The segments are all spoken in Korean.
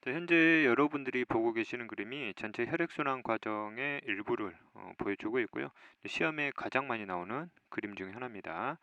자, 현재 여러분들이 보고 계시는 그림이 전체 혈액순환 과정의 일부를 보여주고 있고요. 시험에 가장 많이 나오는 그림 중 하나입니다.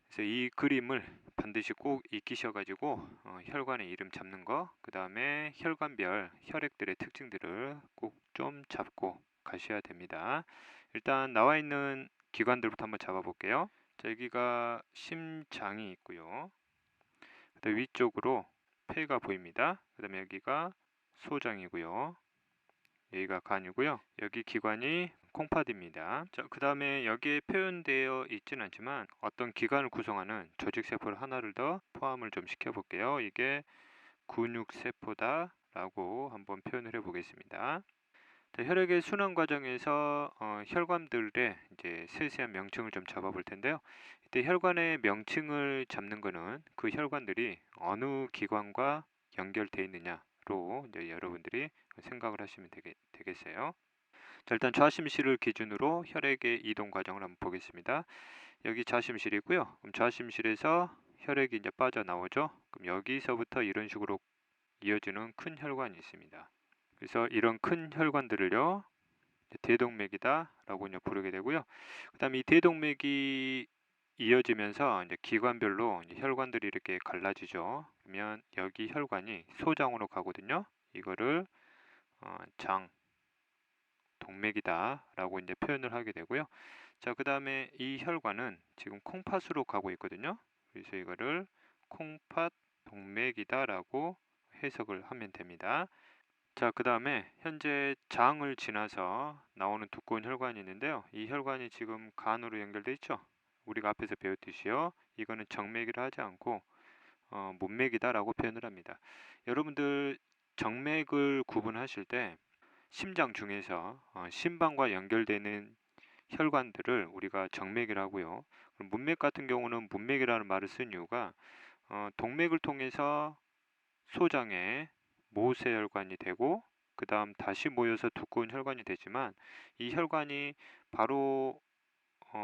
그래서 이 그림을 반드시 꼭 익히셔가지고 혈관의 이름 잡는 거, 그 다음에 혈관별 혈액들의 특징들을 꼭 좀 잡고 가셔야 됩니다. 일단 나와 있는 기관들부터 한번 잡아볼게요. 자, 여기가 심장이 있고요. 그다음 위쪽으로 폐가 보입니다. 그 다음에 여기가 소장이고요. 여기가 간이고요. 여기 기관이 콩팥입니다. 자, 그 다음에 여기에 표현되어 있지는 않지만 어떤 기관을 구성하는 조직세포를 하나를 더 포함을 좀 시켜볼게요. 이게 근육세포다 라고 한번 표현을 해보겠습니다. 자, 혈액의 순환 과정에서 혈관들의 이제 세세한 명칭을 좀 잡아볼 텐데요. 이때 혈관의 명칭을 잡는 것은 그 혈관들이 어느 기관과 연결되어 있느냐로 이제 여러분들이 생각을 하시면 되겠어요. 자, 일단 좌심실을 기준으로 혈액의 이동 과정을 한번 보겠습니다. 여기 좌심실이고요. 그럼 좌심실에서 혈액이 이제 빠져나오죠. 그럼 여기서부터 이런 식으로 이어지는 큰 혈관이 있습니다. 그래서 이런 큰 혈관들을요, 대동맥이다 라고 이제 부르게 되고요. 그 다음에 이 대동맥이 이어지면서 이제 기관별로 이제 혈관들이 이렇게 갈라지죠. 그러면 여기 혈관이 소장으로 가거든요. 이거를 장, 동맥이다 라고 이제 표현을 하게 되고요. 자, 그 다음에 이 혈관은 지금 콩팥으로 가고 있거든요. 그래서 이거를 콩팥 동맥이다 라고 해석을 하면 됩니다. 자, 그 다음에 현재 장을 지나서 나오는 두꺼운 혈관이 있는데요. 이 혈관이 지금 간으로 연결되어 있죠. 우리가 앞에서 배웠듯이요. 이거는 정맥이라 하지 않고 문맥이다 라고 표현을 합니다. 여러분들 정맥을 구분하실 때 심장 중에서 심방과 연결되는 혈관들을 우리가 정맥이라고요. 문맥 같은 경우는 문맥이라는 말을 쓴 이유가 동맥을 통해서 소장에 모세혈관이 되고 그 다음 다시 모여서 두꺼운 혈관이 되지만 이 혈관이 바로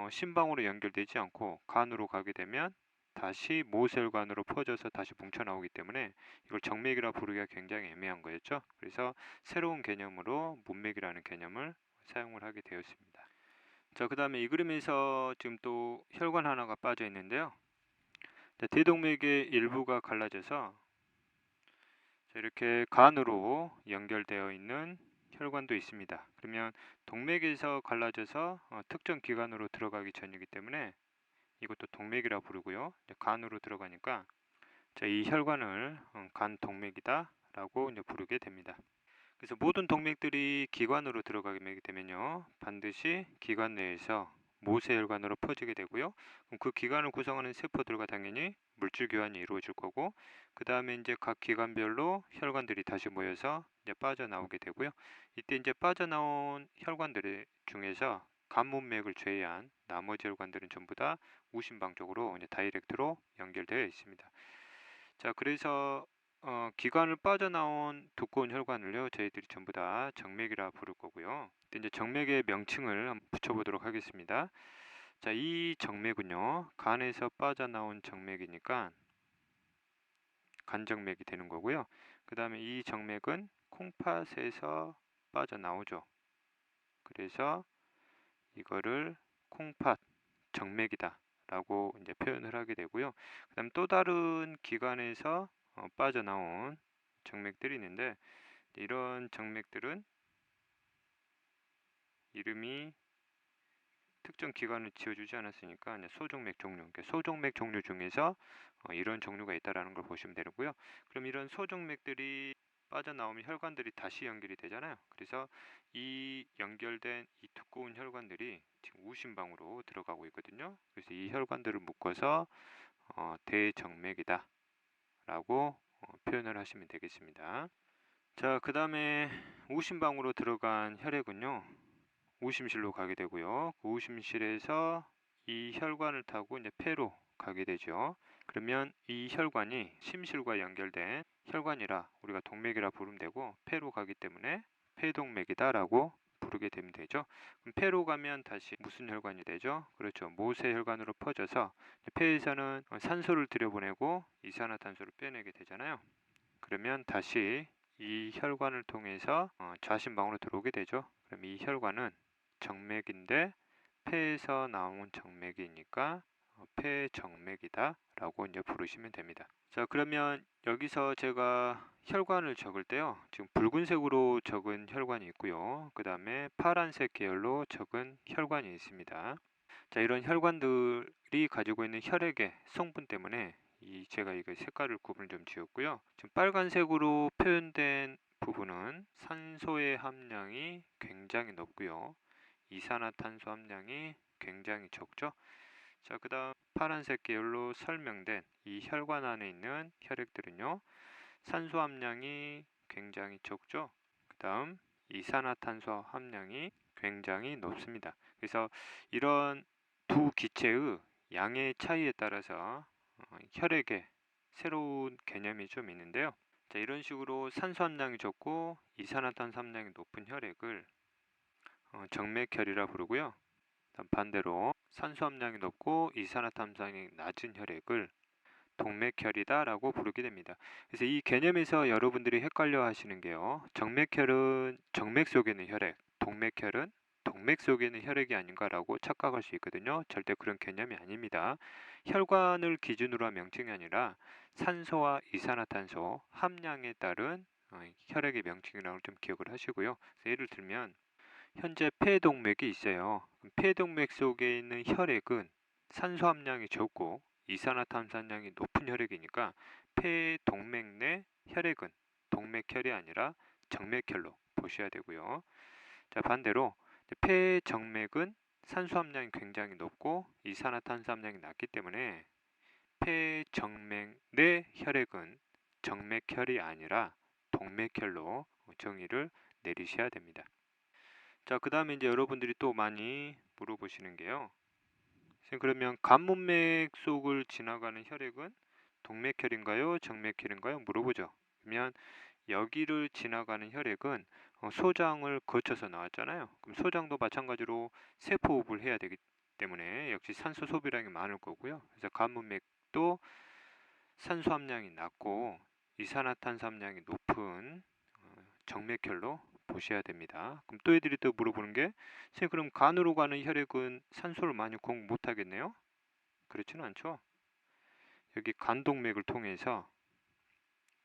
심방으로 연결되지 않고 간으로 가게 되면 다시 모세혈관으로 퍼져서 다시 뭉쳐 나오기 때문에 이걸 정맥이라 부르기가 굉장히 애매한 거였죠. 그래서 새로운 개념으로 문맥이라는 개념을 사용을 하게 되었습니다. 자, 그 다음에 이 그림에서 지금 또 혈관 하나가 빠져 있는데요. 자, 대동맥의 일부가 갈라져서 이렇게 간으로 연결되어 있는 혈관도 있습니다. 그러면 동맥에서 갈라져서 특정 기관으로 들어가기 전이기 때문에 이것도 동맥이라 부르고요. 간으로 들어가니까 이 혈관을 간 동맥이다 라고 부르게 됩니다. 그래서 모든 동맥들이 기관으로 들어가게 되면요, 반드시 기관 내에서 모세혈관으로 퍼지게 되고요. 그럼 그 기관을 구성하는 세포들과 당연히 물질 교환이 이루어질 거고, 그 다음에 이제 각 기관별로 혈관들이 다시 모여서 이제 빠져나오게 되고요. 이때 이제 빠져나온 혈관들 중에서 간문맥을 제외한 나머지 혈관들은 전부 다 우심방 쪽으로 이제 다이렉트로 연결되어 있습니다. 자, 그래서 기관을 빠져나온 두꺼운 혈관을요, 저희들이 전부 다 정맥이라 부를 거고요. 이제 정맥의 명칭을 한번 붙여보도록 하겠습니다. 자, 이 정맥은요, 간에서 빠져나온 정맥이니까 간정맥이 되는 거고요. 그 다음에 이 정맥은 콩팥에서 빠져나오죠. 그래서 이거를 콩팥 정맥이다 라고 이제 표현을 하게 되고요. 그 다음 또 다른 기관에서 빠져나온 정맥들이 있는데, 이런 정맥들은 이름이 특정 기관을 지어주지 않았으니까 소정맥 종류, 소정맥 종류 중에서 이런 종류가 있다라는 걸 보시면 되고요. 그럼 이런 소정맥들이 빠져나오면 혈관들이 다시 연결이 되잖아요. 그래서 이 연결된 이 두꺼운 혈관들이 지금 우심방으로 들어가고 있거든요. 그래서 이 혈관들을 묶어서 대정맥이다 라고 표현을 하시면 되겠습니다. 자, 그 다음에 우심방으로 들어간 혈액은요, 우심실로 가게 되고요. 그 우심실에서 이 혈관을 타고 이제 폐로 가게 되죠. 그러면 이 혈관이 심실과 연결된 혈관이라 우리가 동맥이라 부르면 되고, 폐로 가기 때문에 폐동맥이다 라고 부르게 되면 되죠. 그럼 폐로 가면 다시 무슨 혈관이 되죠? 그렇죠. 모세혈관으로 퍼져서 폐에서는 산소를 들여보내고 이산화탄소를 빼내게 되잖아요. 그러면 다시 이 혈관을 통해서 좌심방으로 들어오게 되죠. 그럼 이 혈관은 정맥인데 폐에서 나온 정맥이니까 폐정맥이다 라고 이제 부르시면 됩니다. 자, 그러면 여기서 제가 혈관을 적을 때요, 지금 붉은색으로 적은 혈관이 있고요, 그 다음에 파란색 계열로 적은 혈관이 있습니다. 자, 이런 혈관들이 가지고 있는 혈액의 성분 때문에 제가 이거 색깔을 구분을 좀 지었고요. 지금 빨간색으로 표현된 부분은 산소의 함량이 굉장히 높고요, 이산화탄소 함량이 굉장히 적죠. 자, 그 다음 파란색 계열로 설명된 이 혈관 안에 있는 혈액들은요, 산소 함량이 굉장히 적죠. 그 다음 이산화탄소 함량이 굉장히 높습니다. 그래서 이런 두 기체의 양의 차이에 따라서 혈액의 새로운 개념이 좀 있는데요. 자, 이런 식으로 산소 함량이 적고 이산화탄소 함량이 높은 혈액을 정맥혈이라 부르고요. 반대로 산소 함량이 높고 이산화탄소 함량이 낮은 혈액을 동맥혈이다 라고 부르게 됩니다. 그래서 이 개념에서 여러분들이 헷갈려 하시는 게요, 정맥혈은 정맥 속에 있는 혈액, 동맥혈은 동맥 속에 있는 혈액이 아닌가 라고 착각할 수 있거든요. 절대 그런 개념이 아닙니다. 혈관을 기준으로 한 명칭이 아니라 산소와 이산화탄소 함량에 따른 혈액의 명칭이라고 좀 기억을 하시고요. 예를 들면 현재 폐동맥이 있어요. 폐동맥 속에 있는 혈액은 산소 함량이 적고 이산화탄소 함량이 높은 혈액이니까 폐동맥 내 혈액은 동맥혈이 아니라 정맥혈로 보셔야 되고요. 자, 반대로 폐정맥은 산소 함량이 굉장히 높고 이산화탄소 함량이 낮기 때문에 폐정맥 내 혈액은 정맥혈이 아니라 동맥혈로 정의를 내리셔야 됩니다. 자, 그 다음에 이제 여러분들이 또 많이 물어보시는 게요, 선생님, 그러면 관문맥 속을 지나가는 혈액은 동맥혈인가요, 정맥혈인가요? 물어보죠. 그러면 여기를 지나가는 혈액은 소장을 거쳐서 나왔잖아요. 그럼 소장도 마찬가지로 세포호흡을 해야 되기 때문에 역시 산소 소비량이 많을 거고요. 그래서 관문맥도 산소 함량이 낮고 이산화탄소 함량이 높은 정맥혈로 보셔야 됩니다. 그럼 또 애들이 또 물어보는 게, 선생님, 그럼 간으로 가는 혈액은 산소를 많이 공급 못 하겠네요? 그렇지는 않죠. 여기 간동맥을 통해서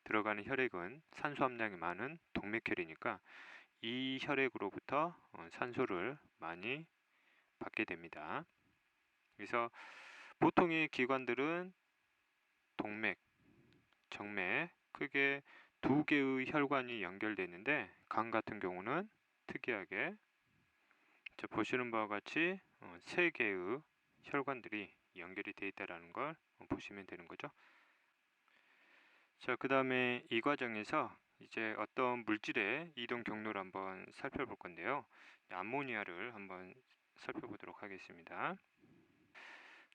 들어가는 혈액은 산소 함량이 많은 동맥혈이니까 이 혈액으로부터 산소를 많이 받게 됩니다. 그래서 보통의 기관들은 동맥, 정맥, 크게 두 개의 혈관이 연결되어 있는데, 간 같은 경우는 특이하게 보시는 바와 같이 세 개의 혈관들이 연결이 되어 있다는 걸 보시면 되는 거죠. 자, 그 다음에 이 과정에서 이제 어떤 물질의 이동 경로를 한번 살펴볼 건데요, 암모니아를 한번 살펴보도록 하겠습니다.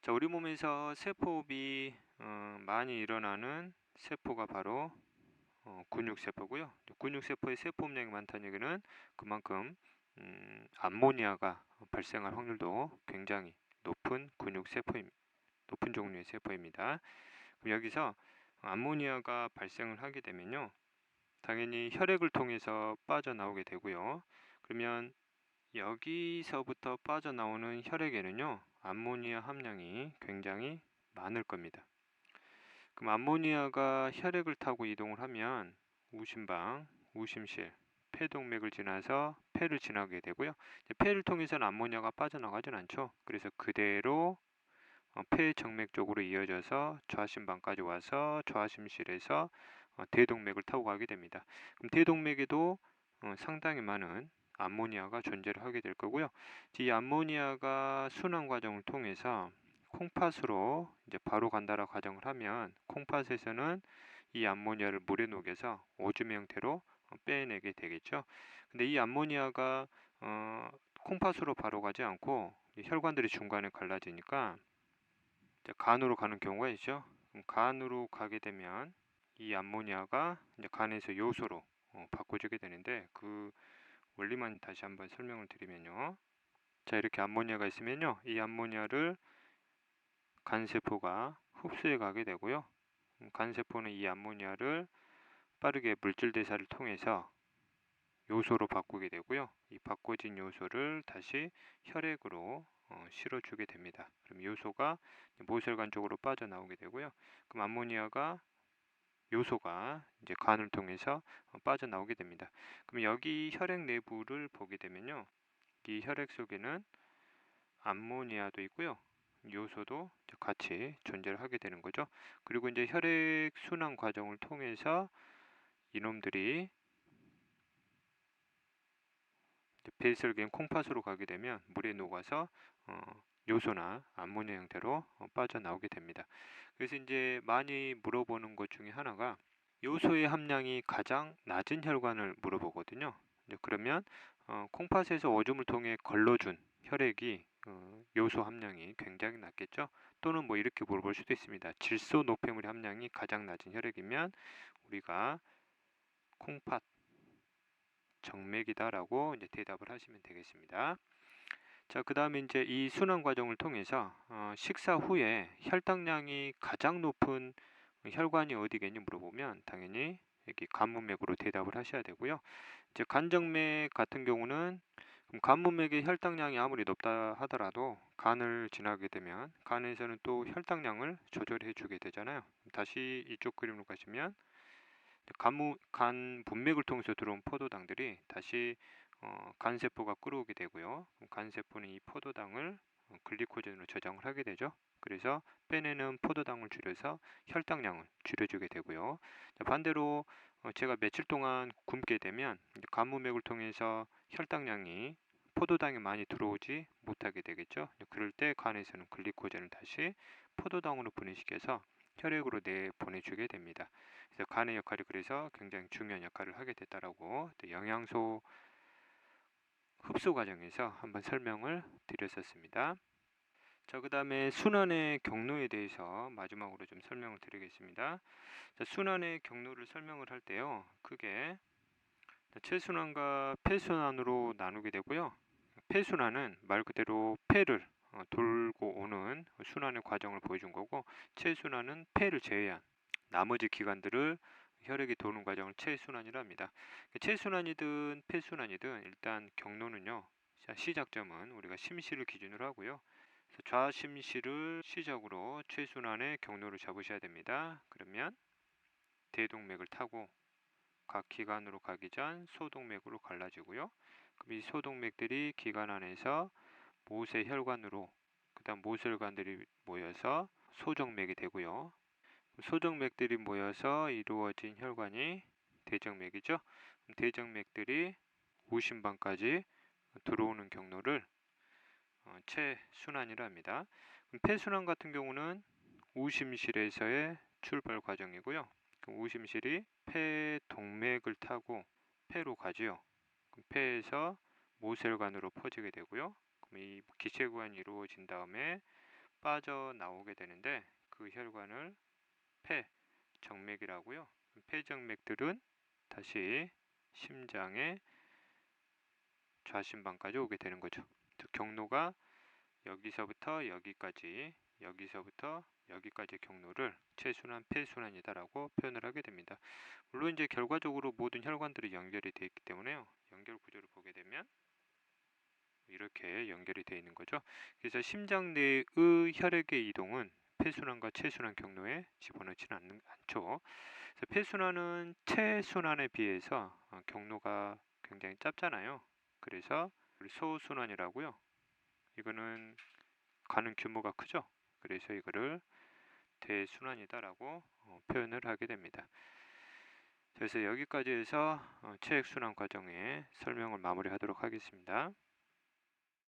자, 우리 몸에서 세포호흡이 많이 일어나는 세포가 바로 근육세포고요. 근육세포의 세포음량이 많다는 얘기는 그만큼 암모니아가 발생할 확률도 굉장히 높은 높은 종류의 세포입니다. 그럼 여기서 암모니아가 발생을 하게 되면요, 당연히 혈액을 통해서 빠져나오게 되고요. 그러면 여기서부터 빠져나오는 혈액에는요, 암모니아 함량이 굉장히 많을 겁니다. 그럼 암모니아가 혈액을 타고 이동을 하면 우심방, 우심실, 폐동맥을 지나서 폐를 지나게 되고요. 폐를 통해서는 암모니아가 빠져나가진 않죠. 그래서 그대로 폐정맥 쪽으로 이어져서 좌심방까지 와서 좌심실에서 대동맥을 타고 가게 됩니다. 그럼 대동맥에도 상당히 많은 암모니아가 존재를 하게 될 거고요. 이 암모니아가 순환 과정을 통해서 콩팥으로 이제 바로 간다라 가정을 하면, 콩팥에서는 이 암모니아를 물에 녹여서 오줌 형태로 빼내게 되겠죠. 근데 이 암모니아가 콩팥으로 바로 가지 않고 혈관들이 중간에 갈라지니까 간으로 가는 경우가 있죠. 그럼 간으로 가게 되면 이 암모니아가 이제 간에서 요소로 바꿔주게 되는데, 그 원리만 다시 한번 설명을 드리면요, 자, 이렇게 암모니아가 있으면요, 이 암모니아를 간세포가 흡수해 가게 되고요, 간세포는 이 암모니아를 빠르게 물질 대사를 통해서 요소로 바꾸게 되고요. 이 바꿔진 요소를 다시 혈액으로 실어주게 됩니다. 그럼 요소가 모세혈관 쪽으로 빠져나오게 되고요. 그럼 암모니아가 요소가 이제 간을 통해서 빠져나오게 됩니다. 그럼 여기 혈액 내부를 보게 되면요. 이 혈액 속에는 암모니아도 있고요. 요소도 같이 존재를 하게 되는 거죠. 그리고 이제 혈액 순환 과정을 통해서 이놈들이 배설계인 콩팥으로 가게 되면 물에 녹아서 요소나 암모니아 형태로 빠져나오게 됩니다. 그래서 이제 많이 물어보는 것 중에 하나가 요소의 함량이 가장 낮은 혈관을 물어보거든요. 그러면 콩팥에서 오줌을 통해 걸러준 혈액이 요소 함량이 굉장히 낮겠죠. 또는 뭐 이렇게 물어볼 수도 있습니다. 질소 노폐물 함량이 가장 낮은 혈액이면 우리가 콩팥 정맥이다라고 이제 대답을 하시면 되겠습니다. 자, 그 다음에 이제 이 순환 과정을 통해서 식사 후에 혈당량이 가장 높은 혈관이 어디겠니 물어보면 당연히 여기 간문맥으로 대답을 하셔야 되고요. 이제 간정맥 같은 경우는 간문맥의 혈당량이 아무리 높다 하더라도 간을 지나게 되면 간에서는 또 혈당량을 조절해 주게 되잖아요. 다시 이쪽 그림으로 가시면 간 분맥을 통해서 들어온 포도당들이 다시 간세포가 끌어오게 되고요. 간세포는 이 포도당을 글리코젠으로 저장을 하게 되죠. 그래서 빼내는 포도당을 줄여서 혈당량을 줄여주게 되고요. 반대로 제가 며칠 동안 굶게 되면 간문맥을 통해서 혈당량이 포도당이 많이 들어오지 못하게 되겠죠. 그럴 때 간에서는 글리코젠을 다시 포도당으로 분해시켜서 혈액으로 내보내주게 됩니다. 그래서 간의 역할이 그래서 굉장히 중요한 역할을 하게 됐다라고 영양소 흡수 과정에서 한번 설명을 드렸었습니다. 자, 그 다음에 순환의 경로에 대해서 마지막으로 좀 설명을 드리겠습니다. 자, 순환의 경로를 설명을 할 때요, 크게 체순환과 폐순환으로 나누게 되고요. 폐순환은 말 그대로 폐를 돌고 오는 순환의 과정을 보여준 거고, 체순환은 폐를 제외한 나머지 기관들을 혈액이 도는 과정을 체순환이라 합니다. 체순환이든 폐순환이든 일단 경로는요, 시작점은 우리가 심시를 기준으로 하고요. 좌심시를 시작으로 체순환의 경로를 잡으셔야 됩니다. 그러면 대동맥을 타고 각 기관으로 가기 전 소동맥으로 갈라지고요. 그럼 이 소동맥들이 기관 안에서 모세혈관으로, 그 다음 모세혈관들이 모여서 소정맥이 되고요. 소정맥들이 모여서 이루어진 혈관이 대정맥이죠. 대정맥들이 우심방까지 들어오는 경로를 체순환이라 합니다. 폐순환 같은 경우는 우심실에서의 출발 과정이고요. 우심실이 폐동맥을 타고 폐로 가지요. 폐에서 모세혈관으로 퍼지게 되고요. 그럼 이 기체구간이 이루어진 다음에 빠져나오게 되는데 그 혈관을 폐정맥이라고요. 폐정맥들은 다시 심장의 좌심방까지 오게 되는 거죠. 즉 경로가 여기서부터 여기까지, 여기서부터 여기까지 경로를 체순환, 폐순환이다라고 표현을 하게 됩니다. 물론 이제 결과적으로 모든 혈관들이 연결이 되어 있기 때문에요. 연결 구조를 보게 되면 이렇게 연결이 되어 있는 거죠. 그래서 심장 내의 혈액의 이동은 폐순환과 체순환 경로에 집어넣지는 않죠. 그래서 폐순환은 체순환에 비해서 경로가 굉장히 짧잖아요. 그래서 소순환이라고요. 이거는 가는 규모가 크죠. 그래서 이거를 대순환이다라고 표현을 하게 됩니다. 그래서 여기까지 해서 체액순환 과정의 설명을 마무리하도록 하겠습니다.